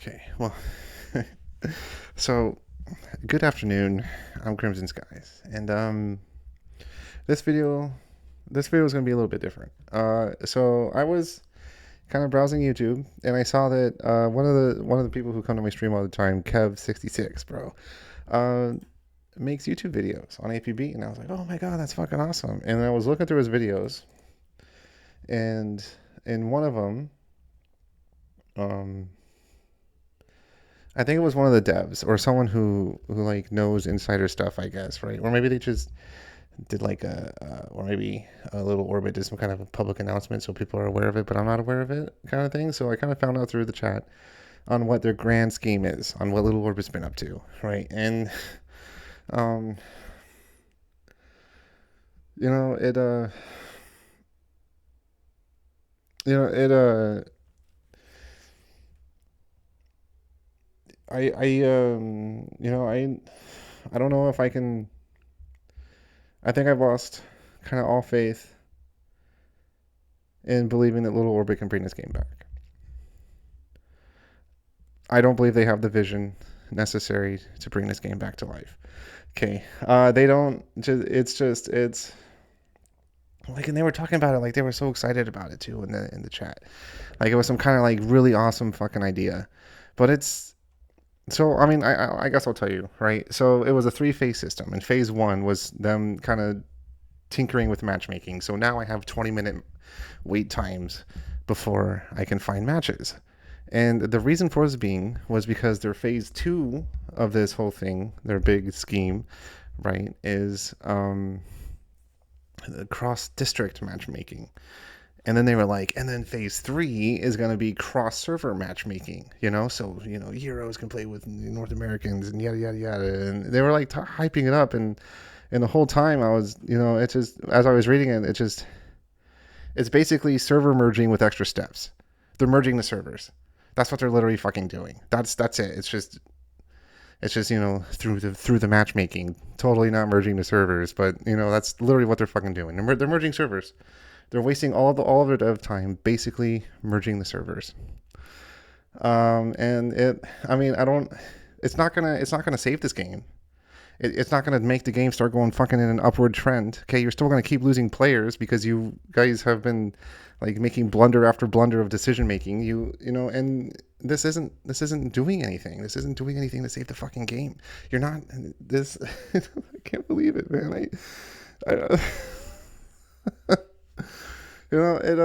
Okay, well, so good afternoon. I'm Crimson Skies, and this video, this video is gonna be a little bit different. So I was kind of browsing YouTube, and I saw that one of the people who come to my stream all the time, Kev66, bro, uh, makes YouTube videos on APB, and I was like, oh my god, that's fucking awesome. And I was looking through his videos, and in one of them, um, I think it was one of the devs or someone who like knows insider stuff, I guess, right? Or maybe they just did like or maybe a little orbit did some kind of a public announcement so people are aware of it, but I'm not aware of it, kind of thing. So I kind of found out through the chat on what their grand scheme is, on what Little Orbit's been up to, right? And um, you know, it you know, it I don't know if I can. I think I've lost kind of all faith in believing that Little Orbit can bring this game back. I don't believe they have the vision necessary to bring this game back to life. Okay, they don't. It's like, and they were talking about it like they were so excited about it too in the chat, like it was some kind of like really awesome fucking idea, but it's so. I mean, I guess I'll tell you, right? So it was a three-phase system, and phase one was them kind of tinkering with matchmaking. So now I have 20-minute wait times before I can find matches. And the reason for this being was because their phase two of this whole thing, their big scheme, right, is cross district matchmaking. And then they were like, and then phase three is going to be cross server matchmaking, So, Euros can play with North Americans and yada, yada, yada. And they were like hyping it up. And the whole time I was, it's just, as I was reading it, it's basically server merging with extra steps. They're merging the servers. That's what they're literally fucking doing. That's it. It's just through the matchmaking, totally not merging the servers, but that's literally what they're fucking doing. They're merging servers. They're wasting all of their dev time basically merging the servers. And I mean, it's not gonna save this game. It's not going to make the game start going fucking in an upward trend. Okay, you're still going to keep losing players because you guys have been like making blunder after blunder of decision making. And this isn't doing anything. This isn't doing anything to save the fucking game. You're not this. I can't believe it, man. I it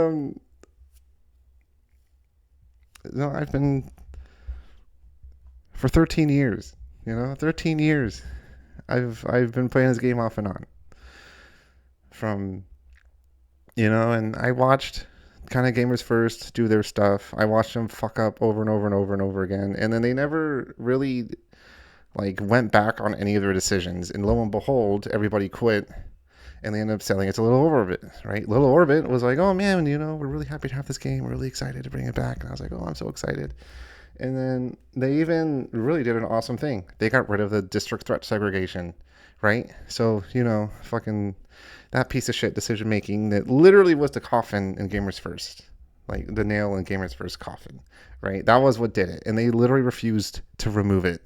I've been for 13 years. 13 years. I've been playing this game off and on from and I watched kind of Gamers First do their stuff. I watched them fuck up over and over and over and over again, and then they never really like went back on any of their decisions. And lo and behold, everybody quit, and they ended up selling it to Little Orbit. Right? Little Orbit was like, "Oh man, we're really happy to have this game. We're really excited to bring it back." And I was like, "Oh, I'm so excited." And then they even really did an awesome thing. They got rid of the district threat segregation, right? So, fucking that piece of shit decision making that literally was the coffin in Gamers First. Like the nail in Gamers First coffin, right? That was what did it. And they literally refused to remove it.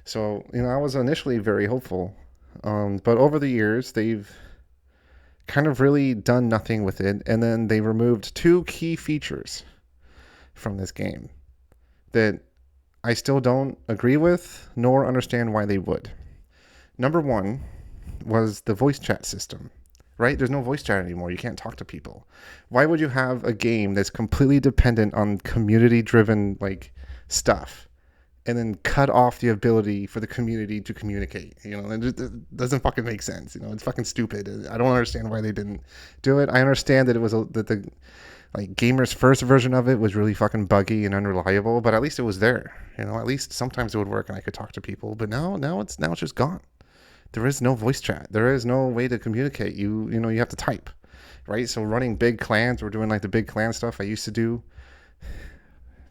So, I was initially very hopeful. But over the years, they've kind of really done nothing with it. And then they removed two key features from this game that I still don't agree with nor understand why they would. Number one was the voice chat system, right? There's no voice chat anymore. You can't talk to people. Why would you have a game that's completely dependent on community-driven like stuff and then cut off the ability for the community to communicate? It doesn't fucking make sense. It's fucking stupid. I don't understand why they didn't do it. I understand that it was that the like Gamer's first version of it was really fucking buggy and unreliable, but at least it was there. At least sometimes it would work and I could talk to people. But now it's just gone. There is no voice chat. There is no way to communicate. You have to type, right? So running big clans or doing like the big clan stuff I used to do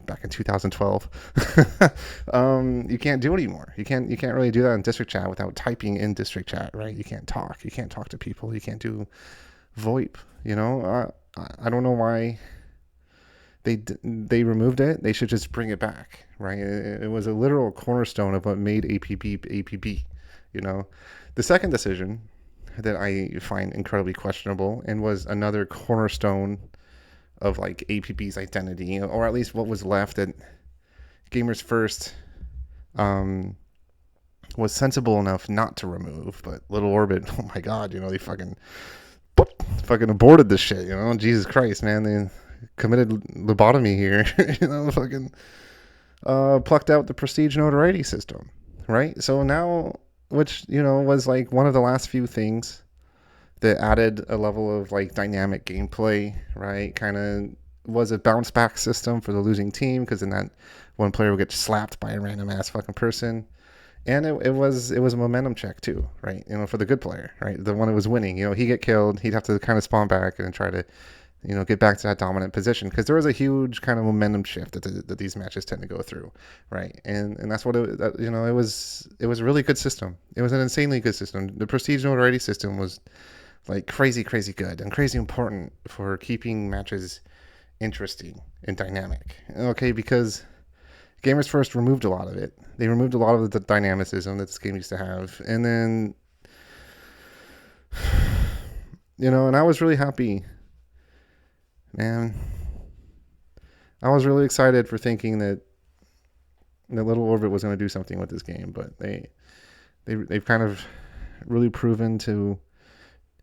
back in 2012, you can't do anymore. You can't really do that in district chat without typing in district chat, right? You can't talk. You can't talk to people. You can't do VoIP. I don't know why They removed it. They should just bring it back, right? It was a literal cornerstone of what made APB. You know, the second decision that I find incredibly questionable and was another cornerstone of like APB's identity, or at least what was left that Gamers First um, was sensible enough not to remove. But Little Orbit, oh my god, they fucking aborted this shit. Jesus Christ, man, they committed lobotomy here. Fucking plucked out the prestige notoriety system, right? So now, which was like one of the last few things that added a level of like dynamic gameplay, right? Kind of was a bounce back system for the losing team, because then that one player would get slapped by a random ass fucking person. And it was a momentum check too, right? For the good player, right? The one that was winning, he get killed, he'd have to kind of spawn back and try to, get back to that dominant position, because there was a huge kind of momentum shift that these matches tend to go through, right? And that's what it was a really good system. It was an insanely good system. The prestige notoriety system was like crazy good and crazy important for keeping matches interesting and dynamic. Okay, because Gamers First removed a lot of it. They removed a lot of the dynamicism that this game used to have. And then, and I was really happy, man. I was really excited for thinking that Little Orbit was going to do something with this game, but they've kind of really proven to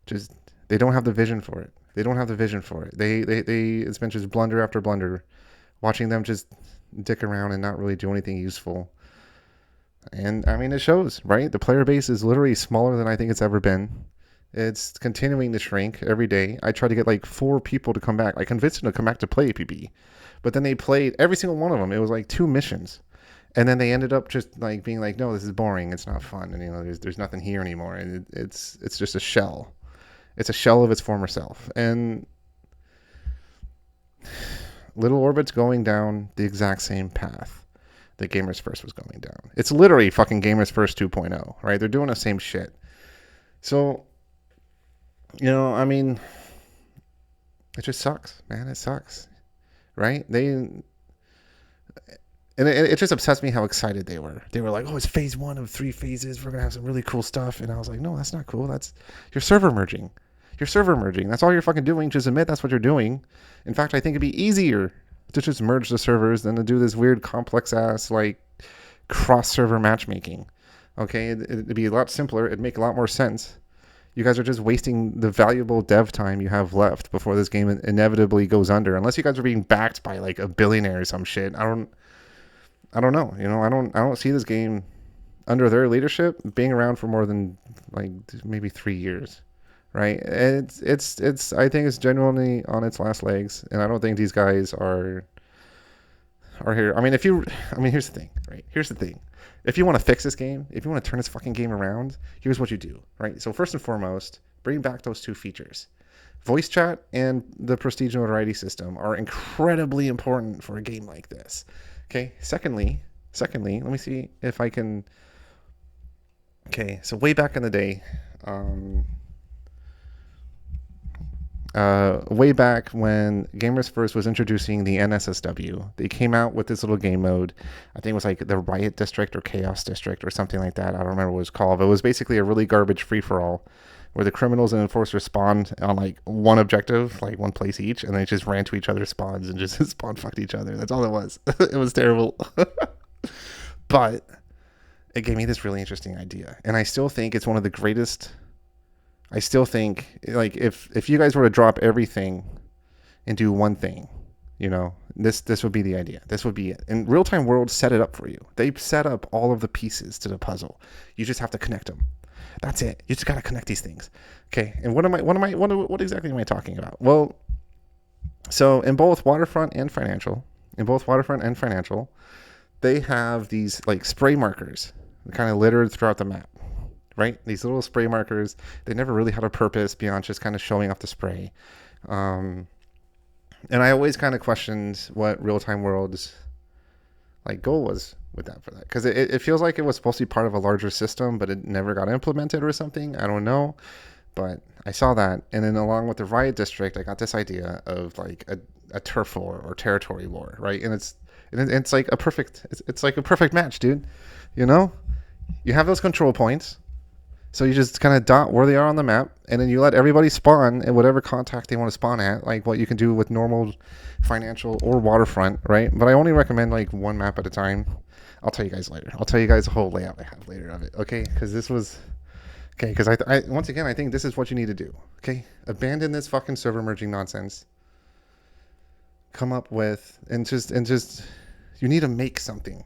just, they don't have the vision for it. They don't have the vision for it. They it's been just blunder after blunder, watching them just dick around and not really do anything useful. And I mean, it shows, right? The player base is literally smaller than I think it's ever been. It's continuing to shrink every day. I tried to get like 4 people to come back. I convinced them to come back to play APB, but then they played every single one of them. It was like 2 missions, and then they ended up just like being like, "No, this is boring. It's not fun." And there's nothing here anymore. And it's just a shell. It's a shell of its former self. And Little Orbit's going down the exact same path that Gamers First was going down. It's literally fucking Gamers First 2.0, right? They're doing the same shit. So, I mean, it just sucks, man. It sucks, right? And it just upsets me how excited they were. They were like, "Oh, it's phase 1 of 3 phases. We're gonna have some really cool stuff." And I was like, "No, that's not cool. That's your server merging. You're server merging. That's all you're fucking doing. Just admit that's what you're doing. In fact, I think it'd be easier to just merge the servers than to do this weird complex ass like cross server matchmaking. Okay, it'd be a lot simpler. It'd make a lot more sense. You guys are just wasting the valuable dev time you have left before this game inevitably goes under. Unless you guys are being backed by like a billionaire or some shit. I don't know. I don't see this game under their leadership being around for more than like maybe 3 years. Right? It's I think it's genuinely on its last legs, and I don't think these guys are here. I mean, here's the thing, right? Here's the thing. If you want to fix this game, if you want to turn this fucking game around, here's what you do, right? So first and foremost, bring back those 2 features. Voice chat and the prestige notoriety system are incredibly important for a game like this. Okay? Secondly, let me see if I can. Okay, so way back in the day, way back when Gamers First was introducing the NSSW, they came out with this little game mode. I think it was like the Riot District or Chaos District or something like that. I don't remember what it was called, but it was basically a really garbage free-for-all where the criminals and enforcers spawned on like one objective, like one place each, and they just ran to each other's spawns and just spawn fucked each other. That's all it was. It was terrible. But it gave me this really interesting idea. And I still think it's one of the greatest. I still think, like, if you guys were to drop everything and do one thing, this would be the idea. This would be it. And Real Time World set it up for you. They set up all of the pieces to the puzzle. You just have to connect them. That's it. You just got to connect these things. Okay. And what exactly am I talking about? Well, so in both Waterfront and Financial, they have these like spray markers kind of littered throughout the map. Right? These little spray markers, they never really had a purpose beyond just kind of showing off the spray. And I always kind of questioned what Real Time World's like goal was with that for that. Because it feels like it was supposed to be part of a larger system, but it never got implemented or something. I don't know. But I saw that, and then along with the Riot District, I got this idea of like a turf war or territory war, right? And it's like a perfect it's like a perfect match, dude. You know, you have those control points, so you just kind of dot where they are on the map, and then you let everybody spawn at whatever contact they want to spawn at, like what you can do with normal financial or waterfront, right? But I only recommend like one map at a time. I'll tell you guys later. I'll tell you guys the whole layout I have later of it, okay? Because this was okay. Because I once again I think this is what you need to do. Okay, abandon this fucking server merging nonsense. Come up with and just you need to make something.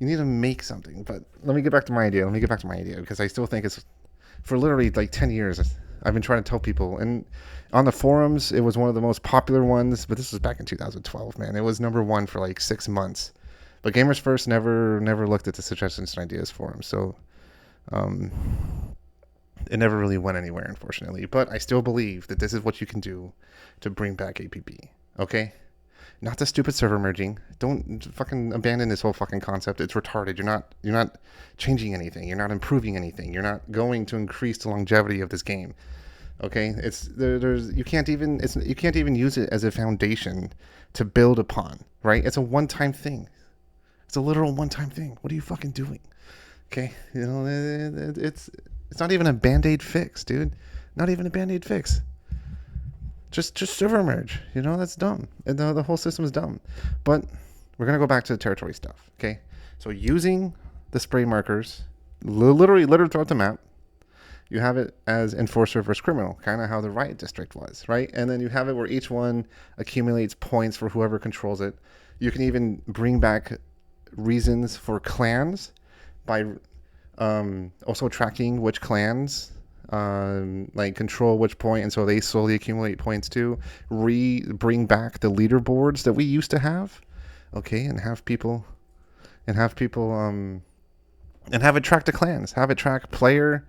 You need to make something. But let me get back to my idea. Let me get back to my idea because I still think it's for literally like 10 years. I've been trying to tell people, and on the forums, it was one of the most popular ones. But this was back in 2012, man. It was number one for like 6 months. But Gamers First never looked at the suggestions and ideas forum, so um, it never really went anywhere, unfortunately. But I still believe that this is what you can do to bring back APB. Okay, not the stupid server merging. Don't fucking abandon this whole fucking concept. It's retarded. You're not changing anything. You're not improving anything. You're not going to increase the longevity of this game. Okay, there's you can't even use it as a foundation to build upon. Right? It's a one-time thing. It's a literal one-time thing. What are you fucking doing? Okay, it's not even a band-aid fix, dude. Not even a band-aid fix. Just server merge. That's dumb. And the whole system is dumb. But we're gonna go back to the territory stuff. Okay, so using the spray markers, literally throughout the map, you have it as enforcer versus criminal, kind of how the Riot District was, right? And then you have it where each one accumulates points for whoever controls it. You can even bring back reasons for clans by also tracking which clans like control which point, and so they slowly accumulate points too. Bring back the leaderboards that we used to have, okay, and have people and have it track the clans, have it track player,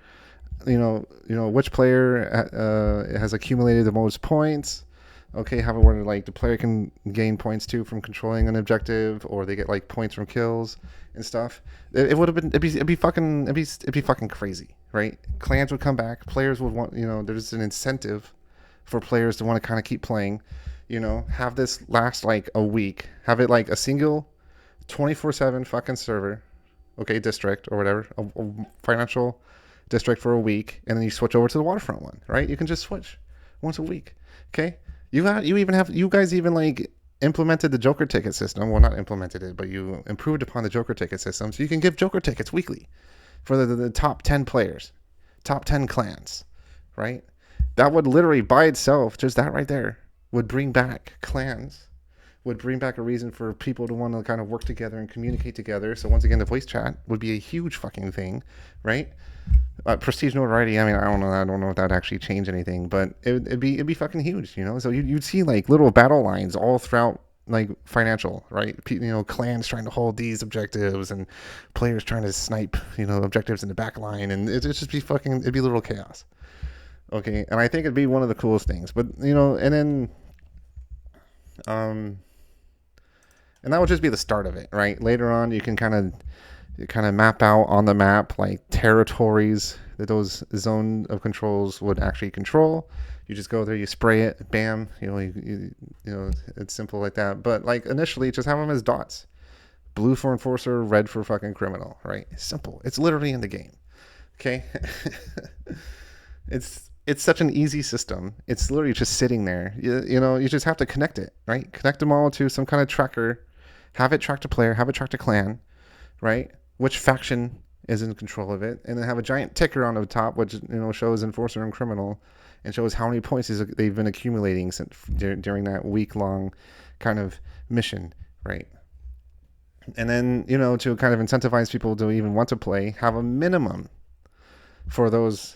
which player has accumulated the most points. Okay, have it where like the player can gain points too from controlling an objective, or they get like points from kills and stuff. It would have been it'd be fucking crazy, right? Clans would come back, players would want there's an incentive for players to want to kind of keep playing. Have this last like a week, have it like a single 24/7 fucking server, okay, district or whatever, a financial district for a week, and then you switch over to the waterfront one, right? You can just switch once a week, okay? You guys even like implemented the Joker ticket system. Well, not implemented it, but you improved upon the Joker ticket system, so you can give Joker tickets weekly for the top 10 players, top 10 clans, right? That would literally by itself, just that right there, would bring back clans, would bring back a reason for people to want to kind of work together and communicate together. So once again, the voice chat would be a huge fucking thing, right? Prestige notoriety. I mean, I don't know if that actually changed anything, but it'd be fucking huge, So you'd see like little battle lines all throughout like financial, right? Clans trying to hold these objectives and players trying to snipe, objectives in the back line, and it'd just be it'd be a little chaos. Okay, and I think it'd be one of the coolest things, but and then and that would just be the start of it, right? Later on, you can kind of map out on the map like territories that those zone of controls would actually control. You just go there, you spray it, bam, it's simple like that. But like initially, just have them as dots: blue for enforcer, red for fucking criminal, right? It's simple. It's literally in the game. Okay, it's such an easy system. It's literally just sitting there. You just have to connect it, right? Connect them all to some kind of tracker. Have it track to player. Have it track to clan, right? Which faction is in control of it, and then have a giant ticker on the top which shows enforcer and criminal, and shows how many points they've been accumulating since during that week-long kind of mission, right? And then to kind of incentivize people to even want to play, have a minimum for those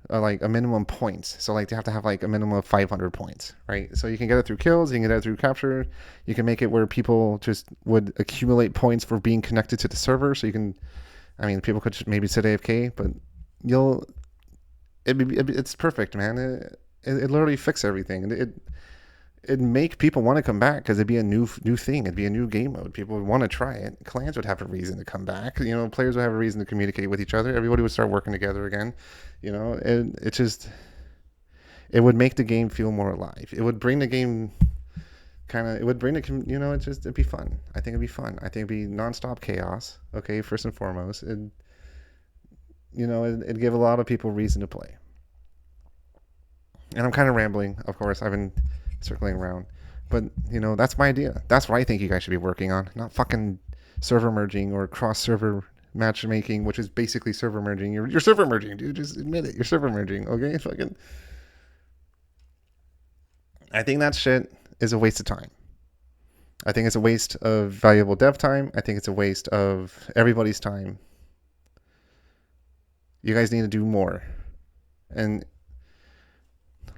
like a minimum points. So like they have to have like a minimum of 500 points, right? So you can get it through kills, you can get it through capture, you can make it where people just would accumulate points for being connected to the server. So you can, people could maybe sit AFK, but it's perfect, man. It literally fix everything. It'd make people want to come back because it'd be a new thing. It'd be a new game mode. People would want to try it. Clans would have a reason to come back. Players would have a reason to communicate with each other. Everybody would start working together again. It just It would make the game feel more alive. It would bring the game it would bring the, it'd be fun. I think it'd be fun. I think it'd be nonstop chaos. Okay, first and foremost. It'd give a lot of people reason to play. And I'm kind of rambling, of course. I've been circling around. But, that's my idea. That's what I think you guys should be working on. Not fucking server merging or cross-server matchmaking, which is basically server merging. You're server merging, dude. Just admit it. You're server merging, okay? Fucking. I think that shit is a waste of time. I think it's a waste of valuable dev time. I think it's a waste of everybody's time. You guys need to do more. And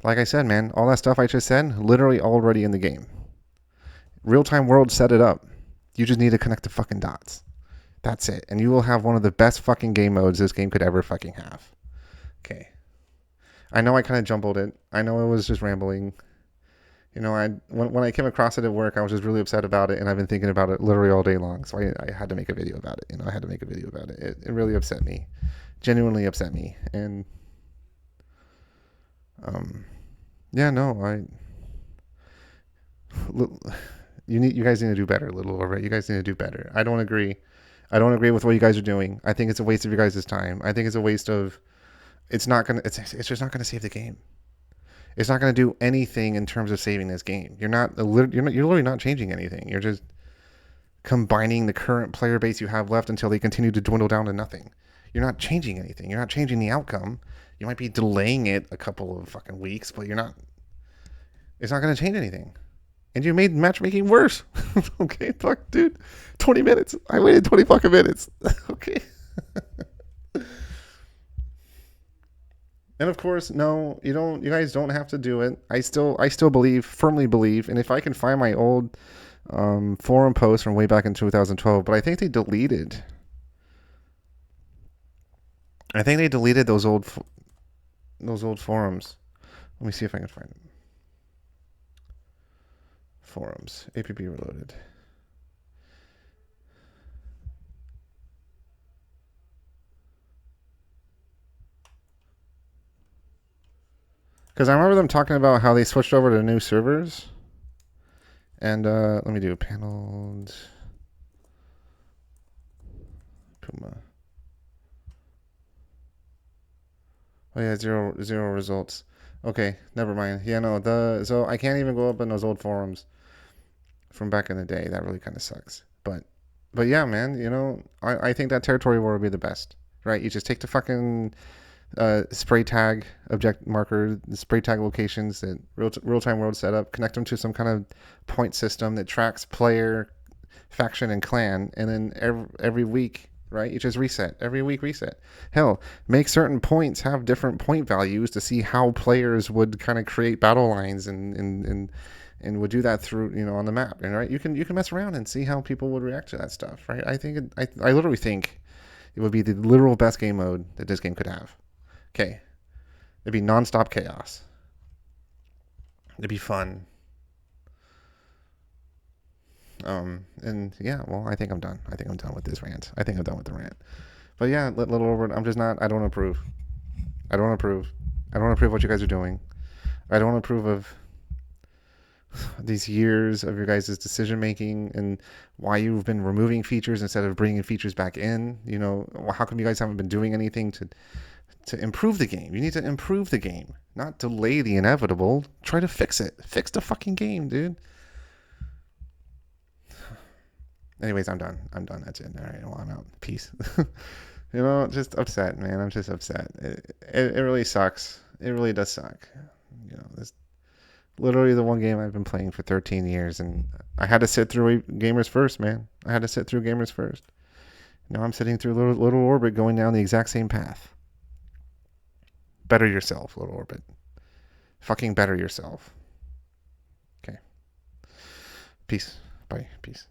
like I said, man, all that stuff I just said, literally already in the game. Real-time world set it up. You just need to connect the fucking dots. That's it. And you will have one of the best fucking game modes this game could ever fucking have. Okay. I know I kind of jumbled it. I know I was just rambling. When I came across it at work, I was just really upset about it, and I've been thinking about it literally all day long. So I had to make a video about it. I had to make a video about it. It really upset me. Genuinely upset me. And yeah, no, you guys need to do better, Little Orbit. You guys need to do better. I don't agree. I don't agree with what you guys are doing. I think it's a waste of your guys' time. I think it's a waste of. It's just not gonna save the game. It's not gonna do anything in terms of saving this game. You're literally not changing anything. You're just combining the current player base you have left until they continue to dwindle down to nothing. You're not changing anything. You're not changing the outcome. You might be delaying it a couple of fucking weeks, but you're not. It's not gonna change anything. And you made matchmaking worse. Okay, fuck, dude. 20 minutes. I waited 20 fucking minutes. Okay. And of course, no, you guys don't have to do it. I still firmly believe, and if I can find my old forum post from way back in 2012, but I think they deleted. Those old forums. Let me see if I can find them. Forums. APB Reloaded. Because I remember them talking about how they switched over to new servers. And let me do paneled Puma. Oh yeah, zero results. Okay, never mind. Yeah, no, so I can't even go up in those old forums from back in the day. That really kind of sucks. But yeah, man, I think that territory war would be the best, right? You just take the fucking spray tag object marker, the spray tag locations that real-time world setup, connect them to some kind of point system that tracks player, faction, and clan, and then every week, right, you just reset. Every week reset. Hell, make certain points have different point values to see how players would kind of create battle lines and would do that through, on the map. And right, you can mess around and see how people would react to that stuff, right? I literally think it would be the literal best game mode that this game could have. Okay. It'd be nonstop chaos. It'd be fun. And yeah, well, I think I'm done. I think I'm done with this rant. I think I'm done with the rant. But yeah, Little Orbit, I don't approve. I don't approve. I don't approve what you guys are doing. I don't approve of these years of your guys' decision making and why you've been removing features instead of bringing features back in. How come you guys haven't been doing anything to improve the game? You need to improve the game, not delay the inevitable. Try to fix it. Fix the fucking game, dude. Anyways, I'm done. That's it. All right, well, I'm out. Peace. Just upset, man. I'm just upset. It really sucks. It really does suck. This literally the one game I've been playing for 13 years, and I had to sit through Gamers First, man. I had to sit through Gamers First. Now I'm sitting through Little Orbit going down the exact same path. Better yourself, Little Orbit. Fucking better yourself. Okay. Peace. Bye. Peace.